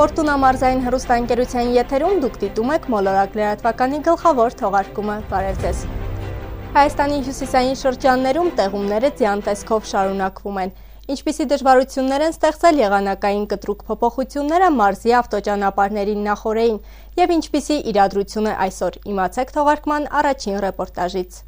Ֆորտունա մարզային հեռուստաընկերության եթերում դուք դիտում եք մոլորակ լրատվականի գլխավոր թողարկումը։ Բարև ձեզ։ Հայաստանի հյուսիսային շրջաններում տեղումները ձյան տեսքով շարունակվում են։ Ինչպիսի դժվարություններ են ստեղծել եղանակային կտրուկ փոփոխությունները մարզի ավտոճանապարհների նախօրեին եւ ինչպիսի իրադրություն է այսօր, իմացեք թողարկման առաջին ռեպորտաժից։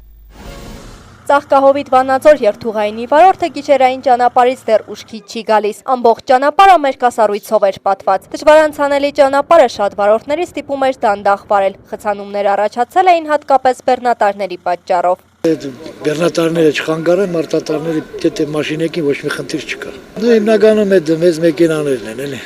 Ծաղկահովիտ Վանաձոր երթուղայինի վարորդը գիշերային ճանապարհից դեռ ուշքի չի գալիս։ Ամբողջ ճանապարհը մերկասառույցով էր պատված։ Դժվարանցանելի ճանապարհը շատ վարորդների ստիպում էր դանդաղ վարել։ Խցանումներ առաջացել էին հատկապես բեռնատարների պատճառով։ Բեռնատարները չխանգարեն, մարտատարների դե մաշինեկին ոչ մի խնդիր չկա։ Հիմնականում այդ մեծ մեքենաներն են, էլի։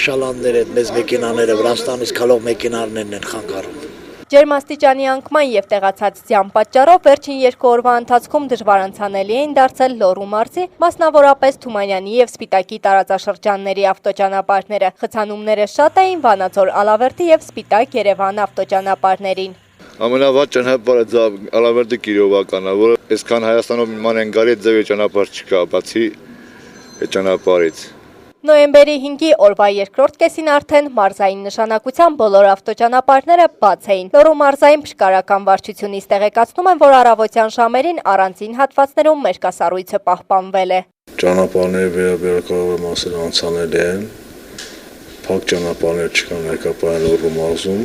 Շալանները, մեծ մեքենաները, Վրաստանից քալող մեքենաներն են խանգարում։ Ջերմաստիճանի անկման եւ տեղացած ձյան պատճառով վերջին 2 օրվա ընթացքում դժվարանցանելի էին դարձել Լոռու մարզի, մասնավորապես Թումանյանի եւ Սպիտակի տարածաշրջանների ավտոճանապարհները։ Խցանումները շատ էին Վանաձոր Ալավերդի եւ Սպիտակ Երևան ավտոճանապարհներին։ Ամենավատ ճանապարհը Ալավերդի Կիրովականն է, որը այսքան Հայաստանում իման են գալի ձև ճանապարհ չկա, բացի այդ ճանապարհից։ Նոյեմբերի 5-ի օրվա երկրորդ կեսին արդեն մարզային նշանակության բոլոր ավտոճանապարհները բաց էին։ Լոռու մարզային փշկարական վարչությունից տեղեկացնում են, որ առավոտյան ժամերին առանձին հատվածներում մերկասառույցը պահպանվել է։ Ճանապարհների վերաբերյալ մասերը անցանելի են, փակ ճանապարհներ չկան ներկայացան Լոռու մարզում,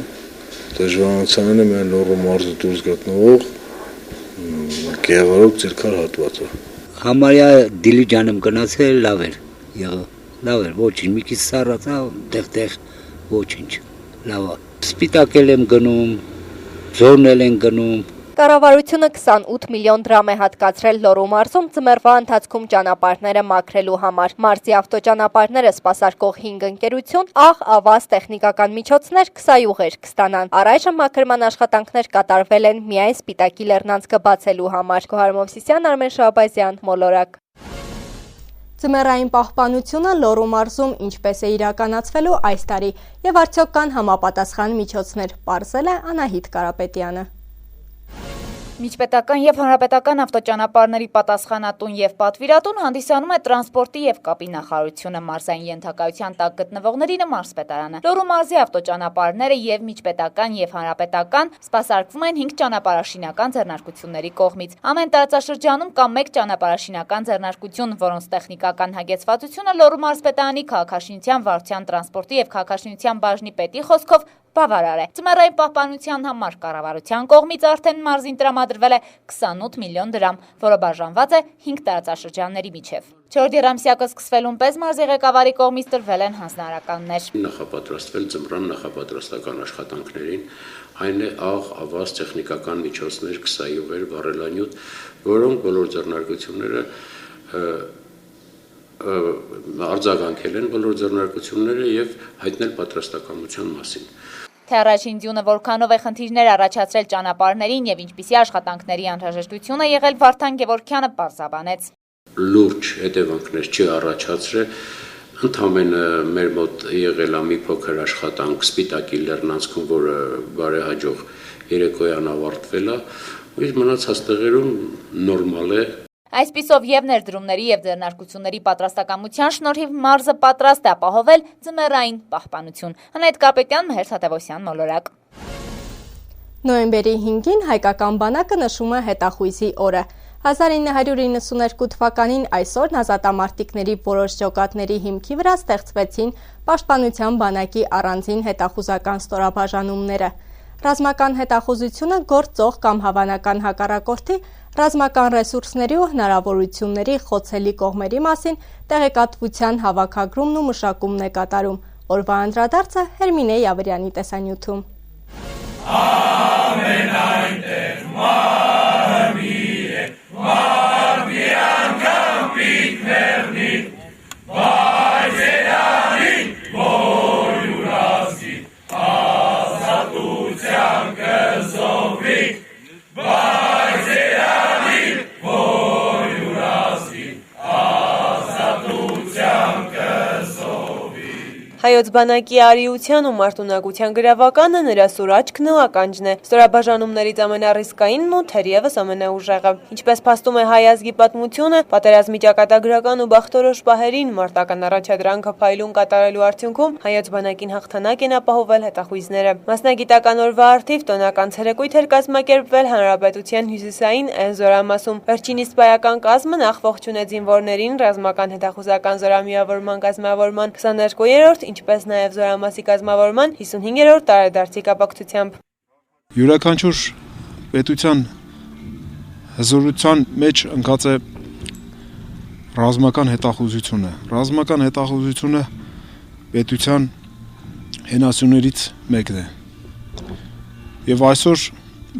դժվարանցանելի է Լոռու մարզի դուրս գտնվող Գեղարոտ Ձիրքար հատվածը։ Համարյա Դիլիջանում գնացել լավ էր եղավ։ Լավ էր, ոչինչ, մի քիչ սառացա, տեղ ոչինչ, լավ է։ Սպիտակել եմ գնում, Ձորնել են գնում։ Կառավարությունը 28 միլիոն դրամ է հատկացրել Լոռու մարզում ձմեռվա ընթացքում ճանապարհները մաքրելու համար։ Մարզի ավտոճանապարհները սպասարկող 5 ընկերություն աղ, ավազ, տեխնիկական միջոցներ, քսայուղեր կստանան։ Առայժմ մաքրման աշխատանքներ կատարվել են միայն Սպիտակի լեռնանցքը բացելու համար։ Գոհար Մովսիսյան, Արմեն Շահբազյան, Մոլորակ։ Ձմեռային պահպանությունը Լոռու մարզում ինչպես է իրականացվելու այս տարի եւ արդյոք կան համապատասխան միջոցներ, պարզել է Անահիտ Կարապետյանը։ Միջպետական եւ հանրապետական ավտոճանապարհների պատասխանատուն եւ պատվիրատուն հանդիսանում է տրանսպորտի եւ կապի նախարարությունը, մարզային ենթակայության տակ գտնվողներին մարզպետարանը։ Լոռու մարզի ավտոճանապարհները եւ միջպետական եւ հանրապետական սպասարկվում են 5 ճանապարհաշինական ձեռնարկությունների կողմից։ Ամեն տարածաշրջանում կա 1 ճանապարհաշինական ձեռնարկություն, որոնց տեխնիկական հագեցվածությունը Լոռու մարզպետարանի քաղաքաշինության, վարչության, տրանսպորտի եւ քաղաքաշինության բաժնի պետի խոսքով բավարար է։ Ձմեռային պահպանության համար կառավարության կողմից արդեն մարզին տրամադրվել է 28 միլիոն դրամ, որը բաժանված է 5 տարածաշրջանների միջև։ 4 եռամսյակը սկսվելուն պես մարզի ղեկավարի կողմից տրվել են հանձնարարականներ։ Նախապատրաստվել ձմռան նախապատրաստական աշխատանքներին, այն է աղ, ավազ, տեխնիկական միջոցներ, քսայուղեր, վառելանյութ, որոնք բոլոր ձեռնարկությունները արձագանքել են բոլոր ձեռնարկությունները եւ հայտնել պատրաստակամության մասին։ Թե առաջին ձյունը որքանով է խնդիրներ առաջացրել ճանապարհներին եւ ինչպիսի աշխատանքների անհրաժեշտություն է եղել, Վարդան Գևորգյանը պարզաբանեց։ Լուրջ հետևանքներ չի առաջացրել, ընդհանրապես մեր մոտ եղել է մի փոքր աշխատանք Սպիտակի լեռնանցքում, որը բարեհաջող երեկոյան ավարտվել է, իսկ մնացած տեղերում նորմալ է։ Այսպիսով եւ ներդրումների եւ ձեռնարկությունների պատրաստակամության շնորհիվ մարզը պատրաստ է ապահովել ձմեռային պահպանություն։ Անահիտ Կարապետյան, Մհեր Սատևոսյան, Մոլորակ։ Նոյեմբերի 5-ին հայկական բանակը նշում է հետախույզի օրը։ 1992 թվականին այս օրն ազատամարտիկների որոշ ջոկատների հիմքի վրա ստեղծվեցին Պաշտպանության բանակի առանձին հետախուզական ստորաբաժանումները։ Ռազմական հետախուզությունը գործող կամ հավանական հակառակորդի ռազմական ռեսուրսների ու հնարավորությունների խոցելի կողմերի մասին տեղեկատվության հավաքագրումն ու մշակումն է կատարում։ Օրվա անդրադարձը Հերմինե Յավրյանի տեսանյութում։ Հայոց բանակի արիության ու մարտունակության գրավականը նրա սուր աչքն ու ականջն է, ստորաբաժանումներից ամենառիսկայինն ու թերևս ամենաուժեղը։ Ինչպես փաստում է հայ ազգի պատմությունը, պատերազմի ճակատագրական ու բախտորոշ պահերին մարտական առաջադրանքը փայլուն կատարելու արդյունքում հայոց բանակին հաղթանակ են ապահովել հետախույզները։ Մասնագիտական օրվա առթիվ տոնական ցերեկույթ էր կազմակերպվել Հանրապետության հյուսիսային զորամասում։ Վերջին իսպայական կազմը նախ ողջունեց զինվորներին ռազմական հետախուզական զորամիավորման կազմավորման 22-րդ ինչպես նաև զորամասի կազմավորման 55-րդ տարեդարձի կապակցությամբ։ Յուրաքանչյուր պետության հզորության մեջ ընկած է ռազմական հետախուզությունը։ Ռազմական հետախուզությունը պետության հենասյուներից մեկն է։ Եվ այսօր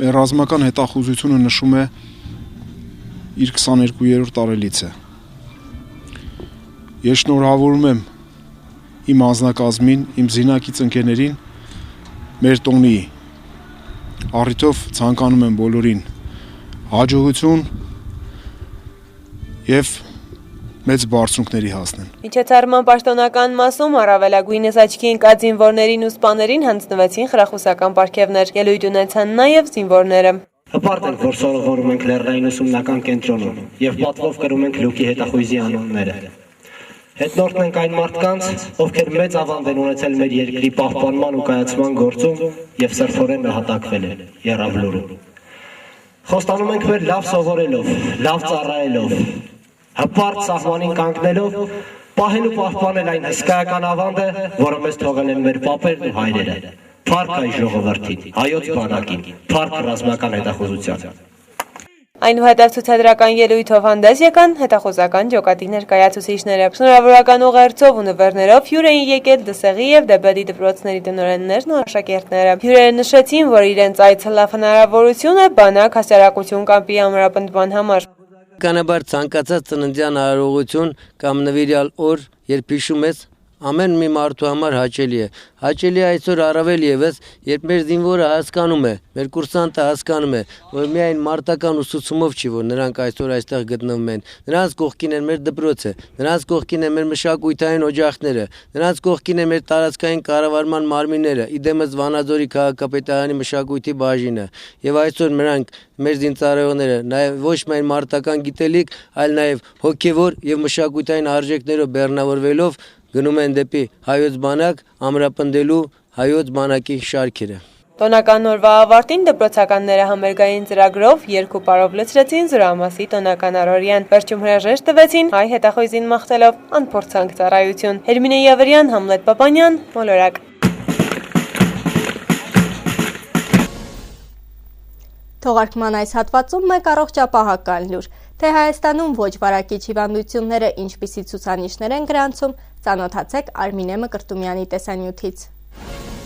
մեր ռազմական հետախուզությունը նշում է իր 22-րդ տարելիցը։ Ես շնորհավորում եմ իմ անձնակազմին, իմ զինակից ընկերներին, մեր տոնի առիթով ցանկանում եմ բոլորին հաջողություն եւ մեծ բարձունքների հասնեն։ Միջոցառման պաշտոնական մասում առավելագույնս աչքի ընկած զինվորներին ու սպաներին հանձնվեցին խրախուսական պարգևներ, ելույթ ունեցան նաեւ զինվորները։ Հպարտ ենք, որ սովորում ենք Լեռնային ուսումնական կենտրոնում եւ պատվով կրում ենք լուկի հետախույզի անունները։ Հետնորդն ենք այն մարդկանց, ովքեր մեծ ավանդ են ունեցել մեր երկրի պահպանման ու կայացման գործում եւ սրտորեն նահատակվել են Եռաբլուրում։ Խոստանում ենք մեր լավ սովորելով, լավ ծառայելով, հպարտ սահմանին կանգնելով, պահել ու պահպանել այն հսկայական ավանդը, որը մեզ թողել են մեր պապերն ու հայրերը։ Փառք հայ ժողովրդին, հայոց բանակին, փառք ռազմական հետախուզության։ Այնուհետև ցուցադրական ելույթով հանդես եկան հետախուզական ջոկատի ներկայացուցիչները։ Շնորհավորական ուղերձով ու նվերներով հյուր էին եկել Դսեղի եւ Դեբեդի դպրոցների տնօրեններն ու աշակերտները։ Հյուրերը նշեցին, որ իրենց այցը լավ հնարավորություն է բանակ հասարակություն կամպի ամրապնդման համար։ Կանաբար ցանկացած ծննդյան արարողություն կամ նվիրյալ օր, երբ հիշում ես, ամեն մի մարդու համար հաճելի է։ Հաճելի է այսօր առավել եւս, երբ մեր զինվորը հասկանում է, մեր կուրսանտը հասկանում է, որ միայն մարտական ուսուցումով չի, որ նրանք այսօր այստեղ գտնվում են։ Նրանց կողքին են մեր դպրոցը, նրանց կողքին են մեր մշակութային օջախները, նրանց կողքին է մեր տարածքային կառավարման մարմինները, իդեմս Վանաձորի քաղաքապետարանի մշակույթի բաժինը։ Եվ այսօր նրանք մեր զինծառայողները նաև ոչ միայն մարտական գիտելիք, այլ նաև հոգևոր եւ մշակութային արժեքներով բեռնավորվելով գնում են դեպի հայոց բանակ ամրապնդելու հայոց բանակի շարքերը։ Տոնական օրվա ավարտին դպրոցականները համերգային ծրագրով երկու պարով լցրեցին զորամասի տոնական առօրյան։ Վերջում հրաժեշտ տվեցին հայ հետախույզին մաղթելով անփորձանք ծառայություն։ Հերմինե Յավրյան, Համլետ Պապանյան, Մոլորակ։ Թողարկման այս հատվածում մեկ առողջապահական լուր, թե Հայաստանում ոչ վարակիչ հիվանդությունները ինչպիսի ցուցանիշներ են գրանցում, ծանոթացեք Արմինե Մկրտումյանի տեսանյութից։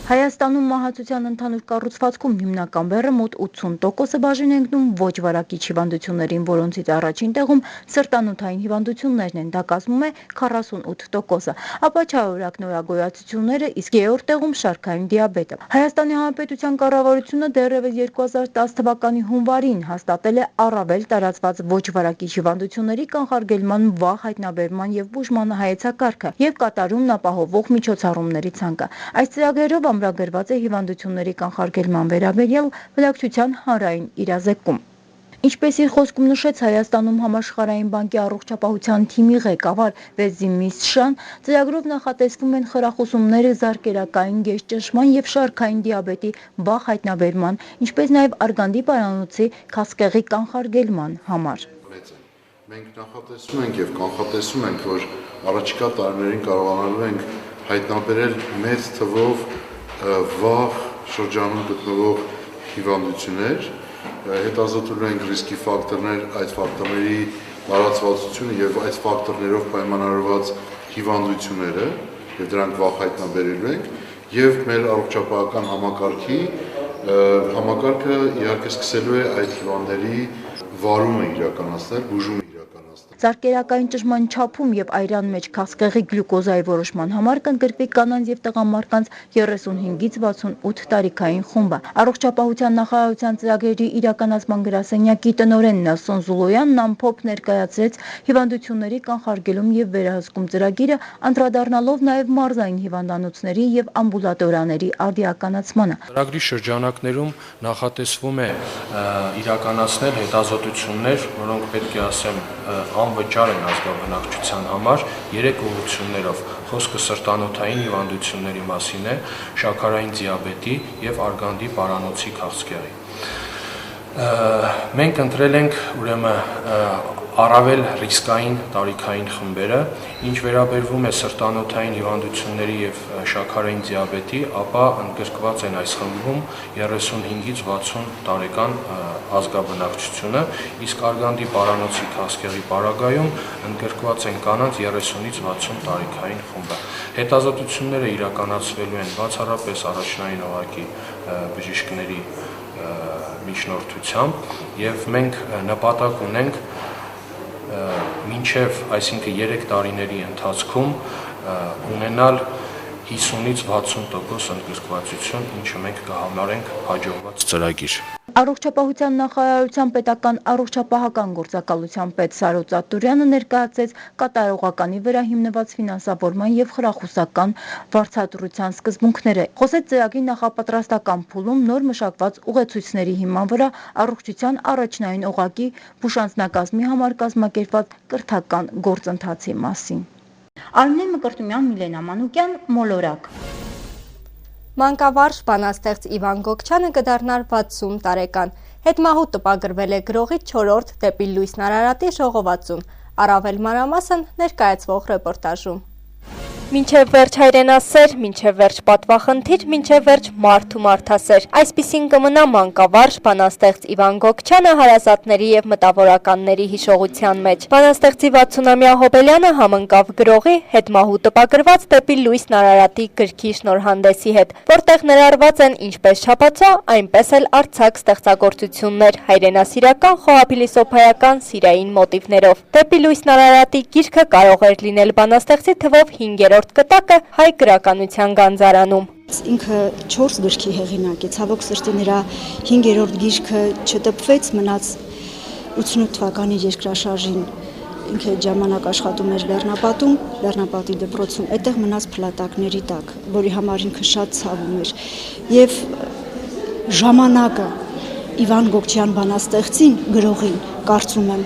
Հայաստանում մահացության ընդհանուր կառուցվածքում հիմնական բեռը մոտ 80%-ը բաժին է ընկնում ոչ վարակիչ հիվանդություններին, որոնցից առաջին տեղում սրտանոթային հիվանդություններն են, դա կազմում է 48%-ը, ապա չարորակ նորագոյացությունները, իսկ երրորդ տեղում շարքային դիաբետը։ Հայաստանի Հանրապետության կառավարությունը դեռևս 2010 թվականի հունվարին հաստատել է առավել տարածված ոչ վարակիչ հիվանդությունների կանխարգելման, վաղ հայտնաբերման եւ բուժման հայեցակարգը եւ կատարումն ապահովող միջոցառումների ցանկը։ Այս ծրագրերով ամրագրված է հիվանդությունների կանխարգելման վերաբերյալ բնակչության հանրային իրազեկում։ Ինչպես իր խոսքում նշեց Հայաստանում համաշխարհային բանկի առողջապահության թիմի ղեկավար Վեզիմ Միսշան, ծրագրով նախատեսվում են խրախուսումները զարկերակային գեշ ճնշման եւ շարքային դիաբետի վաղ հայտնաբերման, ինչպես նաեւ արգանդի պարանոցի քասկեղի կանխարգելման համար։ Մենք նախատեսում ենք եւ կանխատեսում ենք, որ առաջիկա տարիներին կարողանալու ենք հայտնաբերել մեծ թվով վաղ շրջանում գտնվող հիվանդություններ, հետազոտելու ենք ռիսկի ֆակտորներ, այդ ֆակտորների տարածվածությունը եւ այդ ֆակտորներով պայմանավորված հիվանդությունները եւ դրանք վաղ հայտնաբերելու ենք եւ մեր առողջապահական համակարգը իհարկե սկսելու է այդ հիվանդների վարումը իրականացնել, բուժումը իրականացնել։ իրականացնել։ Ծառկերակային ճշմարան չափում եւ այրան մեջ քաղցկեղի գլյուկոզայի որոշման համար կընդգրկվի կանանց եւ տղամարդկանց 35-ից 68 տարիքային խումբը։ Առողջապահության նախարարության ծրագրերի իրականացման գրասենյակի տնօրեն Նասոն Զուլոյանն ամփոփ ներկայացրեց հիվանդությունների կանխարգելում եւ վերահսկում ծրագիրը, անդրադառնալով նաեւ մարզային հիվանդանոցների եւ ամբուլատորիաների արդիականացմանը։ Ծրագրի շրջանակներում նախատեսվում է իրականացնել հետազոտություններ, որոնք պետք է ասեմ անվճար են ազգաբնակչության համար 3 ուղղություններով։ Խոսքը սրտանոթային հիվանդությունների մասին է, շաքարային դիաբետի եւ արգանդի պարանոցի քաղցկեղի։ Մենք ընտրել ենք ուրեմն առավել ռիսկային տարիքային խմբերը, ինչ վերաբերվում է սրտանոթային հիվանդությունների եւ շաքարային դիաբետի, ապա ընդգրկված են այս խմբում 35-ից 60 տարեկան ազգաբնակչությունը, իսկ արգանդի պարանոցի քաղցկեղի պարագայում ընդգրկված են կանանց 30-ից 60 տարիքային խումբը։ Հետազոտությունները իրականացվելու են բացառապես առաջնային օղակի բժիշկների միջնորդությամբ եւ մենք նպատակ ունենք մինչև, այսինքն 3 տարիների ընթացքում ունենալ 50-ից 60% ընդգրկվածություն, ինչը մենք կհամարենք հաջողված ծրագիր։ Առողջապահության նախարարության պետական առողջապահական գործակալության պետ Սարոց Ատուրյանը ներկայացրեց կատարողականի վրա հիմնված ֆինանսավորման եւ խրախուսական վարձատրության սկզբունքները։ Խոսեց ծրագրի նախապատրաստական փուլում նոր մշակված ուղեցույցների հիման վրա առողջության առաջնային օղակի բուժանձնակազմի համար կազմակերպված կրթական գործընթացի մասին։ Արմինե Մկրտումյան, Միլենա Մանուկյան, Մոլորակ։ Մանկավարժ բանաստեղծ Իվան Գոկչյանը կդառնար 60 տարեկան։ Հետմահու տպագրվել է գրողի 4-րդ դեպի լույսն Արարատի ժողովածուն։ Առավել մանրամասն ներկայացվող ռեպորտաժում։ Մինչև վերջ հայրենասեր, մինչև վերջ պատվախնդիր, մինչև վերջ մարդ ու մարդասեր։ Այսպիսին կմնա մանկավարժ բանաստեղծ Իվան Գոկչյանը հարազատների եւ մտավորականների հիշողության մեջ։ Բանաստեղծի 60-ամյա Հոբելյանը համընկավ գրողի հետմահու տպագրված դեպի լույսն Արարատի գրքի շնորհանդեսի հետ, որտեղ ներառված են ինչպես շաբաթո, այնպես էլ արձակ ստեղծագործություններ հայրենասիրական, խոհափիլիսոփայական, սիրային մոտիվներով։ Դեպի լույսն Արարատի գիրքը կարող էր լինել բանաստեղծի թվով 5-րդ կտակը հայ գրականության գանձարանում։ Ինքը 4 գրքի հեղինակ է, ցավոք սրտի նրա 5-րդ գիրքը չտպվեց, մնաց 88 թվականի երկրաշարժին ինքը ժամանակ աշխատում էր Լեռնապատում, Լեռնապատի դպրոցում, այդտեղ մնաց փլատակների տակ, որի համար ինքը շատ ցավում էր։ Եվ ժամանակը Իվան Գոկչյան բանաստեղծին, գրողին, կարծում եմ,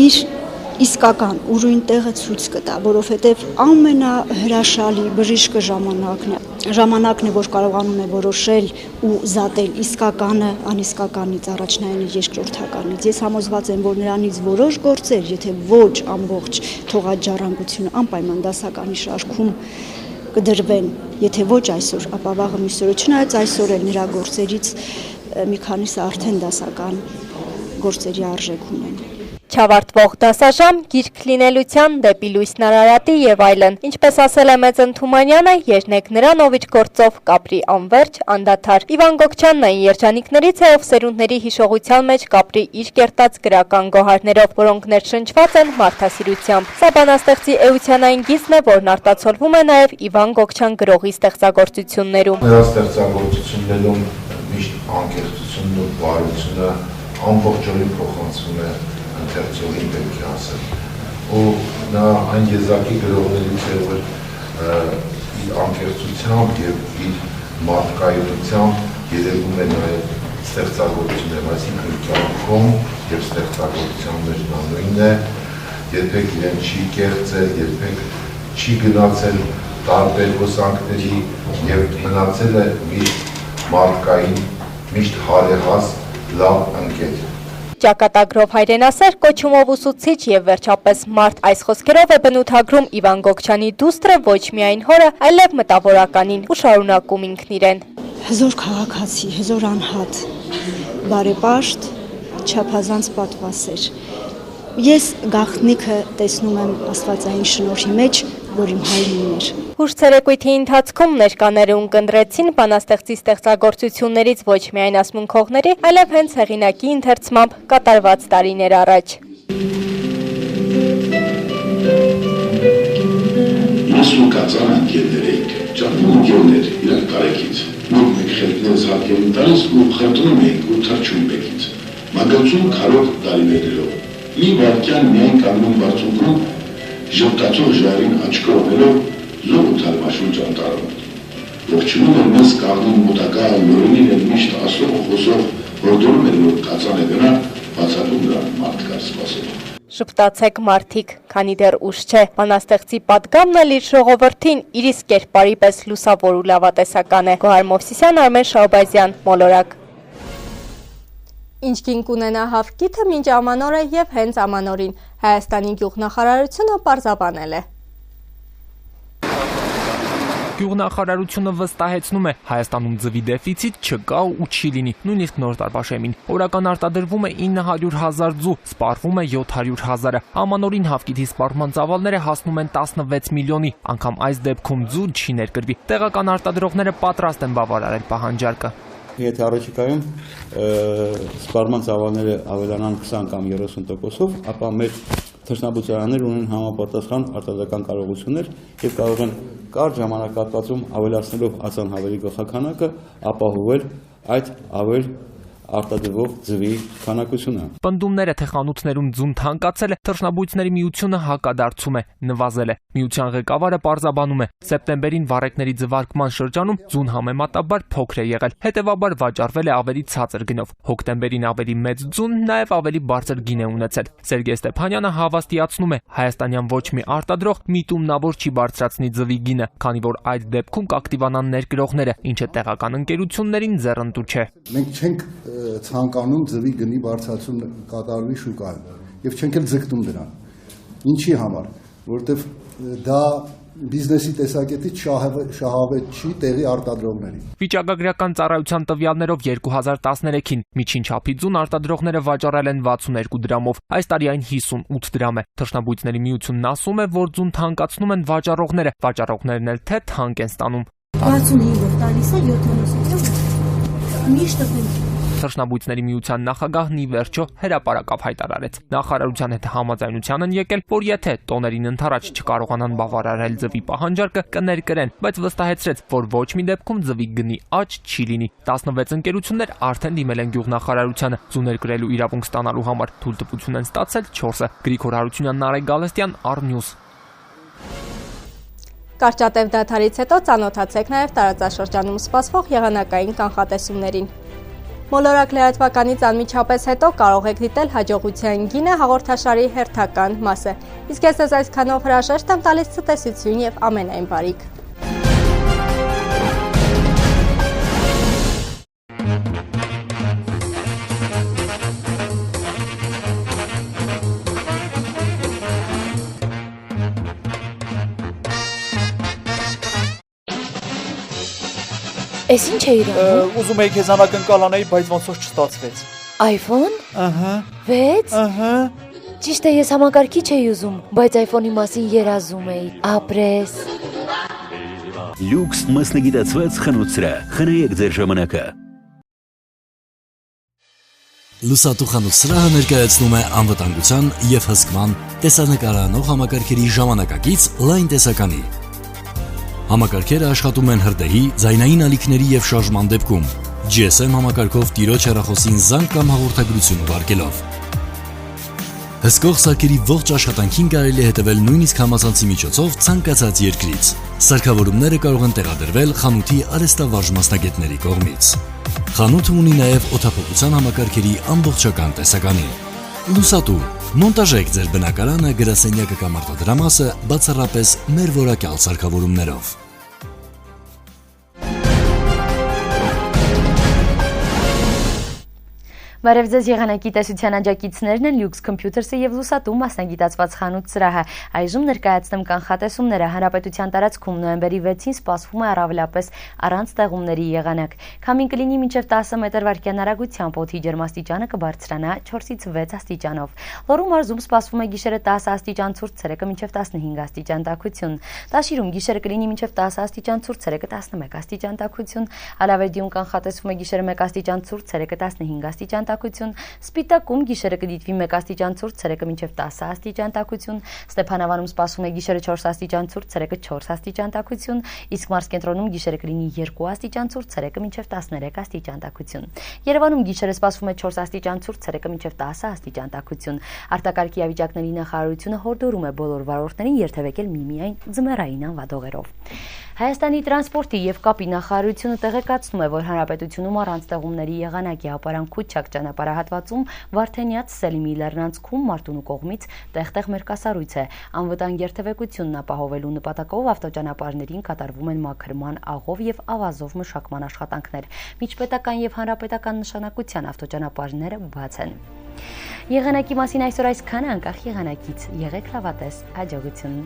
իր իսկական ուրույն տեղը ցույց կտա, որովհետև ամենահրաշալի բժիշկը ժամանակն է, որ կարողանում է որոշել ու զատել իսկականը անիսկականից, առաջնայինի երկրորդականից։ Ես համոզված եմ, որ նրանից որոշ գործեր, եթե ոչ ամբողջ թողած ժառանգությունը անպայման դասականի շարքում կդրվեն, եթե ոչ այսօր, ապա վաղը մյուս օրը, չնայած այսօր էլ նրա գործերից մի քանիսը արդեն դասական գործերի արժեք ունեն։ Չավարտվող դասաժամ, գիրք լինելության, դեպի լույսն Արարատի եւ այլն։ Ինչպես ասել է Մեծն Թումանյանը, երնեք նրանով իր գործով կապրի անվերջ, անդադար։ Իվան Գոկչյանն այն երջանիկներից է, ով սերունդների հիշողության մեջ կապրի իր կերտած գրական գոհարներով, որոնք ներշնչված են մարդասիրությամբ։ Սա բանաստեղծի էության այն գիծն է, որն արտացոլվում է նաեւ Իվան Գոկչյան գրողի ստեղծագործություններում։ Նրա ստեղծագործություններում միշտ անկեղծությունն ու բարությունը ամբողջովին փոխանցվում է ընթերցողին պետք է ասել, ու նա այն եզակի գրողներից է, որ իր անկեղծությամբ և իր մարդկայունությամբ երևում է նաև ստեղծագործություններ, այսինքն կյանքում և ստեղծագործության մեջ նա նույնն է, երբեք իրեն չի կեղծել, երբեք չի գնացել տարբեր հոսանքների և մնացել է միշտ մարդկային, միշտ հարեղած լավ ընկեր։ Ճակատագրով հայրենասեր, կոչումով ուսուցիչ եւ վերջապես մարդ այս խոսքերով է բնութագրում Իվան Գոկչյանի դուստրը ոչ միայն հորը, այլև մտավորականին ու շարունակում ինքն իրեն։ Հզոր քաղաքացի, հզոր անհատ, բարեպաշտ, չափազանց պատվասեր։ Ես գաղտնիքը տեսնում եմ աստվածային շնորհի մեջ, որ իմ հայրն էր։ Հուշ ցերեկույթի ընթացքում ներկաները ունկնդրեցին բանաստեղծի ստեղծագործություններից ոչ միայն ասմունքողների, այլև հենց հեղինակի ընթերցմամբ կատարված տարիներ առաջ։ ու կածան ընկերներ էինք, ճանաչում ընկերներ իրար տարեկից։ Մենք մեկ խելքներս հարկերին տալիս ու խրտնում էինք ու թրջում մեկից։ Մագացում քարով տարիներով։ Մի վարկյան միայն կանգնում բարձունքում ժպտացող ժայռին աչքորելով զոր ու թարմաշուն ճանտարում։ Ողջունում էր մեզ կաղնին մոտակա լորինին էր միշտ ասող ու խոսող հորդորում էր, որ կածան է գնա, բացատում նրան մարդկար սպասելով։ Շպտացեք մարդիկ, քանի դեռ ուշ չէ, բանաստեղծի պատգամն էլ իր ժողովրդին իր իսկ կերպարի պես լուսավոր ու լավատեսական է։ Գոհար Մովսիսյան, Արմեն Շահբազյան, Մոլորակ։ Ինչ կին կունենա Հավկիթը մինչ ամանոր է և հենց ամանորին Հայաստանի գյուղնախարարությունը պարզաբանել է։ Գյուղնախարարությունը վստահեցնում է, Հայաստանում ձվի դեֆիցիտ չկա ու չի լինի, նույնիսկ նոր տարվա շեմին։ Օրական արտադրվում է 900,000 ձու, սպառվում է 700,000-ը։ Ամանորին Հավկիթի սպառման ծավալները հասնում են 16 միլիոնի, անգամ այս դեպքում ձու չի ներկրվի։ Տեղական արտադրողները պատրաստ են բավարարել պահանջարկը։ Եթե առաջիկայում սպառման ծավալները ավելանան 20 կամ 30%-ով, ապա մեր թռչնաբուծարաններ ունեն համապատասխան արտադրական կարողություններ եւ կարող են կարճ ժամանակահատվածում ավելացնելով ածանհավերի գլխաքանակը ապահովել այդ ավել արտադրվող ձվի քանակությունը։ Պնդումները, թե խանութներում ձուն թանկացել է, Թռչնաբույսների միությունը հակադարձում է, նվազել է։ Միության ղեկավարը պարզաբանում է, սեպտեմբերին վառեկների ձվարկման շրջանում ձուն համեմատաբար փոքր է եղել, հետևաբար վաճառվել է ավելի ցածր գնով։ Հոկտեմբերին ավելի մեծ ձուն նաև ավելի բարձր գին է ունեցել։ Սերգեյ Ստեփանյանը հավաստիացնում է, հայաստանյան ոչ մի արտադրող միտումնավոր չի բարձրացնի ձվի գինը, քանի որ այդ դեպքում կակտիվանան ներկրողները, ինչը տեղական ընկերություններին ձեռնտու չէ։ Մենք չենք ցանկանում ձվի գնի բարձրացում կատարվի շուկայում եւ չենք էլ ձգտում դրան։ Ինչի համար, որովհետեւ դա բիզնեսի տեսակետից շահավետ չի տեղի արտադրողներին։ Վիճակագրական ծառայության տվյալներով 2013-ին միջին չափի ձուն արտադրողները վաճառել են 62 դրամով, այս տարի այն 58 դրամ է։ Թռչնաբույսների միությունն ասում է, որ ձուն թանկացնում են վաճառողները, վաճառողներն էլ թե թանկ են ստանում։ 65-ով տալիս է 70-ով։ Միշտ Թռչնաբույսների միության նախագահն ի վերջո հրապարակավ հայտարարեց։ Նախարարության հետ համաձայնության են եկել, որ եթե տոներին ընդառաջ չկարողանան բավարարել ձվի պահանջարկը, կներկրեն, բայց վստահեցրեց, որ ոչ մի դեպքում ձվի գնի աճ չի լինի։ 16 ընկերություններ արդեն դիմել են գյուղնախարարությանը ձու ներկրելու իրավունք ստանալու համար, թույլտվություն են ստացել 4-ը։ Գրիգոր Հարությունյան, Նարեկ Գալստյան, Առնյուզ։ Կարճատև դադարից հետո ծանոթացեք նաև տարածաշրջանում սպասվող եղանակային կանխատեսումներին։ Մոլորակ լրատվականից անմիջապես հետո կարող եք դիտել հաջողության գինը հաղորդաշարի հերթական մասը։ Իսկ ես այսքանով հրաժեշտ եմ տալիս ցտեսություն եւ ամենայն բարիք։ Էս ինչ է իրանում։ Ուզում էի քեզ անակնկալ անեի, բայց ոնց որ չստացվեց։ iPhone? Ահա։ 6? Ահա։ Ճիշտ է, ես համակարգիչ էի ուզում, բայց iPhone-ի մասին երազում էի։ Ապրես։ Լյուքս մասնագիտացված խանութսրահ, խնայեք ձեր ժամանակը։ Լուսատու խանութսրահը ներկայացնում է անվտանգության եւ հսկման տեսանկարահանող համակարգերի ժամանակակից լայն տեսականի։ Համակարգերը աշխատում են հրդեհի, ձայնային ալիքների եւ շարժման դեպքում, GSM համակարգով տիրոջ հեռախոսին զանգ կամ հաղորդագրություն ուղարկելով։ Հսկող սարքերի ողջ աշխատանքին կարելի է հետևել նույնիսկ համացանցի միջոցով ցանկացած երկրից։ Սարքավորումները կարող են տեղադրվել խանութի արհեստավարժ մասնագետների կողմից։ Խանութը ունի նաև օդափոխության համակարգերի ամբողջական տեսականի։ Լուսատու, մոնտաժեք ձեր բնակարանը, գրասենյակը կամ արտադրամասը բացառապես մեր որակյալ սարքավորումներով։ Բարև ձեզ եղանակի տեսության աջակիցներն են Lux Computer-ը եւ Լուսատու մասնագիտացված խանութ սրահը։ Այժմ ներկայացնեմ կանխատեսումները։ Հանրապետության տարածքում նոյեմբերի 6-ին սպասվում է առավելապես առանց տեղումների եղանակ։ Քամին կլինի մինչև 10 մետր/վայրկյան արագությամբ, օդի ջերմաստիճանը կբարձրանա 4-ից 6 աստիճանով։ Լոռու մարզում սպասվում է գիշերը 10 աստիճան ցուրտ, ցերեկը մինչև 15 աստիճան տաքություն։ Տաշիրում գիշերը կլինի մինչև 10 աստիճան ցուրտ, ցերեկը 11 աստիճան տաքություն։ Ալավերդիում կանխատեսվում է գիշերը 1 աստիճան ցուրտ, ցերեկը 15 աստիճան տաքություն, Սպիտակում գիշերը կդիտվի 1 աստիճան ցուրտ, ցերեկը մինչև 10 աստիճան տաքություն, Ստեփանավանում սպասվում է գիշերը 4 աստիճան ցուրտ, ցերեկը 4 աստիճան տաքություն, իսկ մարզկենտրոնում գիշերը կլինի 2 աստիճան ցուրտ, ցերեկը մինչև 13 աստիճան տաքություն։ Երևանում գիշերը սպասվում է 4 աստիճան ցուրտ, ցերեկը մինչև 10 աստիճան տաքություն։ Արտակարգ իրավիճակների նախարարությունը հորդորում է բոլոր վարորդներին երթևեկել միմիայն ձմեռային անվադողերով։ Հայաստանի տրանսպորտի եւ կապի նախարարությունը տեղեկացնում է, որ հանրապետությունում առանց տեղումների եղանակի ապարանքուչակ ճանապարհահատվածում Վարդենյաց Սելիմի լեռնանցքում Մարտունու կողմից տեղ-տեղ մերկասառույց է։ Անվտանգ երթևեկությունն ապահովելու նպատակով ավտոճանապարհներին կատարվում են մաքրման, աղով եւ ավազով մշակման աշխատանքներ։ Միջպետական եւ հանրապետական նշանակության ավտոճանապարհները բաց են։ Եղանակի մասին այսօր այսքանը, անկախ եղանակից եղեք լավատես, հաջողություն։